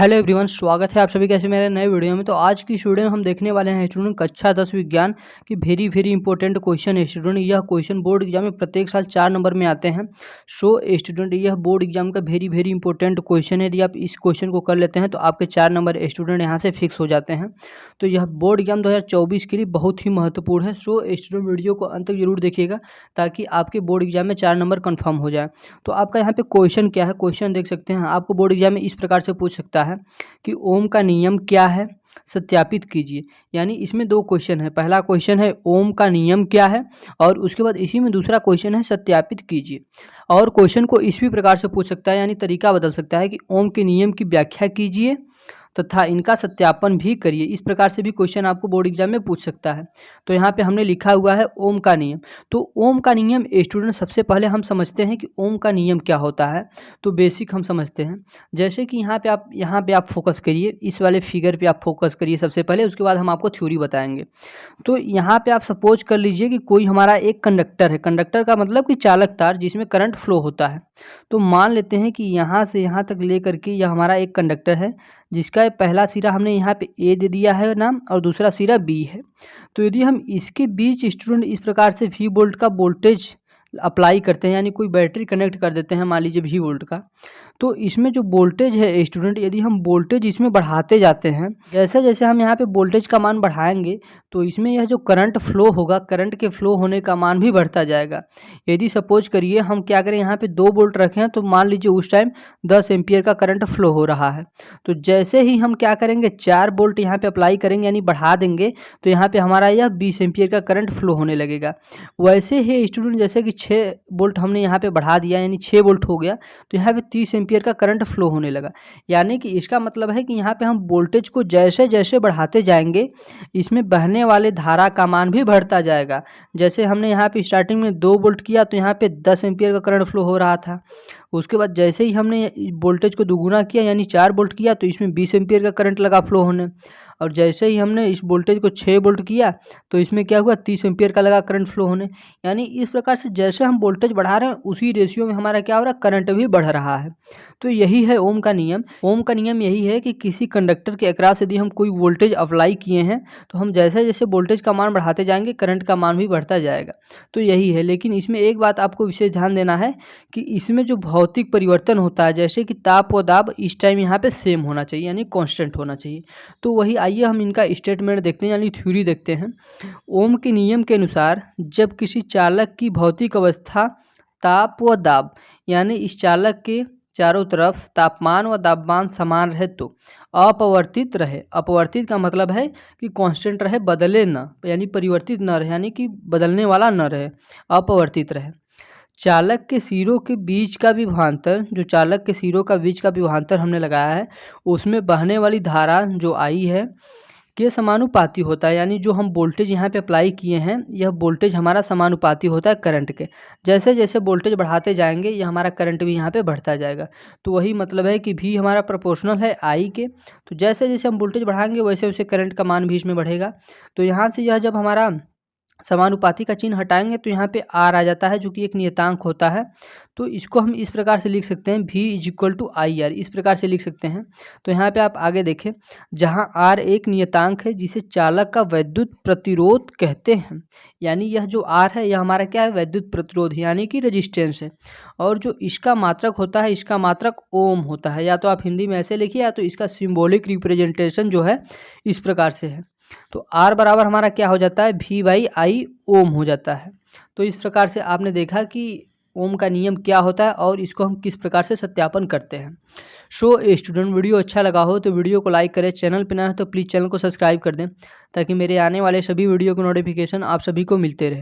Hello everyone, स्वागत है आप सभी कैसे मेरे नए वीडियो में। तो आज की इस वीडियो में हम देखने वाले हैं स्टूडेंट कक्षा 10 विज्ञान की वेरी इंपॉर्टेंट क्वेश्चन है। स्टूडेंट यह क्वेश्चन बोर्ड एग्जाम में प्रत्येक साल 4 नंबर में आते हैं। सो स्टूडेंट यह बोर्ड एग्जाम का वेरी इंपॉर्टेंट क्वेश्चन है। यदि आप इस क्वेश्चन को कर लेते हैं तो आपके 4 नंबर स्टूडेंट यहाँ से फिक्स हो जाते हैं। तो यह बोर्ड एग्जाम 2024 के लिए बहुत ही महत्वपूर्ण है। सो स्टूडेंट वीडियो को अंत तक जरूर देखिएगा ताकि आपके बोर्ड एग्जाम में 4 नंबर कन्फर्म हो जाए। तो आपका यहाँ पे क्वेश्चन क्या है, क्वेश्चन देख सकते हैं। आपको बोर्ड एग्जाम में इस प्रकार से पूछ सकता है कि ओम का नियम क्या है, सत्यापित कीजिए। यानी इसमें 2 क्वेश्चन है। पहला क्वेश्चन है ओम का नियम क्या है और उसके बाद इसी में दूसरा क्वेश्चन है सत्यापित कीजिए। और क्वेश्चन को इस भी प्रकार से पूछ सकता है, यानी तरीका बदल सकता है कि ओम के नियम की व्याख्या कीजिए तथा इनका सत्यापन भी करिए। इस प्रकार से भी क्वेश्चन आपको बोर्ड एग्जाम में पूछ सकता है। तो यहाँ पे हमने लिखा हुआ है ओम का नियम। तो ओम का नियम स्टूडेंट सबसे पहले हम समझते हैं कि ओम का नियम क्या होता है। तो बेसिक हम समझते हैं। जैसे कि यहाँ पे आप फोकस करिए, इस वाले फिगर पे आप फोकस करिए सबसे पहले, उसके बाद हम आपको थ्योरी बताएंगे। तो यहाँ पे आप सपोज कर लीजिए कि कोई हमारा एक कंडक्टर है। कंडक्टर का मतलब कि चालक तार जिसमें करंट फ्लो होता है। तो मान लेते हैं कि यहाँ से यहाँ तक ले करके यह हमारा एक कंडक्टर है जिसका पहला सिरा हमने यहाँ पे ए दे दिया है नाम और दूसरा सिरा बी है। तो यदि हम इसके बीच स्टूडेंट इस प्रकार से वी वोल्ट का वोल्टेज अप्लाई करते हैं, यानी कोई बैटरी कनेक्ट कर देते हैं मान लीजिए वी वोल्ट का, तो इसमें जो वोल्टेज है स्टूडेंट, यदि हम वोल्टेज इसमें बढ़ाते जाते हैं, जैसे जैसे हम यहाँ पे वोल्टेज का मान बढ़ाएंगे तो इसमें यह जो करंट फ्लो होगा, करंट के फ्लो होने का मान भी बढ़ता जाएगा। यदि सपोज करिए हम क्या करें, यहाँ पे 2 वोल्ट रखें तो मान लीजिए उस टाइम 10 एम्पियर का करंट फ्लो हो रहा है। तो जैसे ही हम क्या करेंगे 4 वोल्ट यहाँ पे अप्लाई करेंगे यानी बढ़ा देंगे तो यहाँ पे हमारा यह 20 एम्पियर का करंट फ्लो होने लगेगा। वैसे ही स्टूडेंट जैसे कि 6 वोल्ट हमने यहाँ पे बढ़ा दिया यानी 6 वोल्ट हो गया, तो यहाँ पे 30 एम्पियर का करंट फ्लो होने लगा। यानी कि इसका मतलब है कि यहाँ पे हम वोल्टेज को जैसे जैसे बढ़ाते जाएंगे इसमें बहने वाले धारा का मान भी बढ़ता जाएगा। जैसे हमने यहाँ पे स्टार्टिंग में 2 वोल्ट किया तो यहाँ पे 10 एम्पियर का करंट फ्लो हो रहा था। उसके बाद जैसे ही हमने वोल्टेज को दुगुना किया यानी 4 वोल्ट किया तो इसमें 20 एम्पियर का करंट लगा फ्लो होने। और जैसे ही हमने इस वोल्टेज को 6 वोल्ट किया तो इसमें क्या हुआ 30 एम्पियर का लगा करंट फ्लो होने। यानी इस प्रकार से जैसे हम वोल्टेज बढ़ा रहे हैं उसी रेशियो में हमारा क्या हो रहा है, करंट भी बढ़ रहा है। तो यही है ओम का नियम। ओम का नियम यही है कि किसी कंडक्टर के अक्रॉस यदि हम कोई वोल्टेज अप्लाई किए हैं तो हम जैसे जैसे वोल्टेज का मान बढ़ाते जाएंगे करंट का मान भी बढ़ता जाएगा। तो यही है। लेकिन इसमें एक बात आपको विशेष ध्यान देना है कि इसमें जो भौतिक परिवर्तन होता है, जैसे कि ताप व दाब इस टाइम यहाँ पे सेम होना चाहिए यानी कांस्टेंट होना चाहिए। तो वही आइए हम इनका स्टेटमेंट देखते हैं यानी थ्योरी देखते हैं। ओम के नियम के अनुसार जब किसी चालक की भौतिक अवस्था ताप व दाब यानी इस चालक के चारों तरफ तापमान व दाबमान समान रहे तो अपवर्तित रहे। अपवर्तित का मतलब है कि कांस्टेंट रहे, बदले न, यानी परिवर्तित न रहे, यानी कि बदलने वाला न रहे, अपवर्तित रहे। चालक के सिरों के बीच का विभवांतर, जो चालक के सिरों का बीच का विभवांतर हमने लगाया है उसमें बहने वाली धारा जो आई है के समानुपाती होता है। यानी जो हम वोल्टेज यहाँ पे अप्लाई किए हैं यह वोल्टेज हमारा समानुपाती होता है करंट के। जैसे जैसे वोल्टेज बढ़ाते जाएंगे ये हमारा करंट भी यहाँ पे बढ़ता जाएगा। तो वही मतलब है कि भी हमारा प्रोपोर्शनल है आई के। तो जैसे जैसे हम वोल्टेज बढ़ाएंगे वैसे वैसे करंट का मान भी इसमें बढ़ेगा। तो यहाँ से यह जब हमारा समानुपाती का चिन्ह हटाएंगे तो यहाँ पे आर आ जाता है जो कि एक नियतांक होता है। तो इसको हम इस प्रकार से लिख सकते हैं V = IR, इस प्रकार से लिख सकते हैं। तो यहाँ पे आप आगे देखें, जहाँ R एक नियतांक है जिसे चालक का वैद्युत प्रतिरोध कहते हैं। यानी यह जो R है यह हमारा क्या है, वैद्युत प्रतिरोध यानी कि रेजिस्टेंस है। और जो इसका मात्रक होता है, इसका मात्रक ओम होता है। या तो आप हिंदी में ऐसे लिखिए या तो इसका सिंबॉलिक रिप्रेजेंटेशन जो है इस प्रकार से है। तो R बराबर हमारा क्या हो जाता है, V/I ओम हो जाता है। तो इस प्रकार से आपने देखा कि ओम का नियम क्या होता है और इसको हम किस प्रकार से सत्यापन करते हैं। सो स्टूडेंट वीडियो अच्छा लगा हो तो वीडियो को लाइक करें, चैनल पर नया है तो प्लीज़ चैनल को सब्सक्राइब कर दें ताकि मेरे आने वाले सभी वीडियो के नोटिफिकेशन आप सभी को मिलते रहे।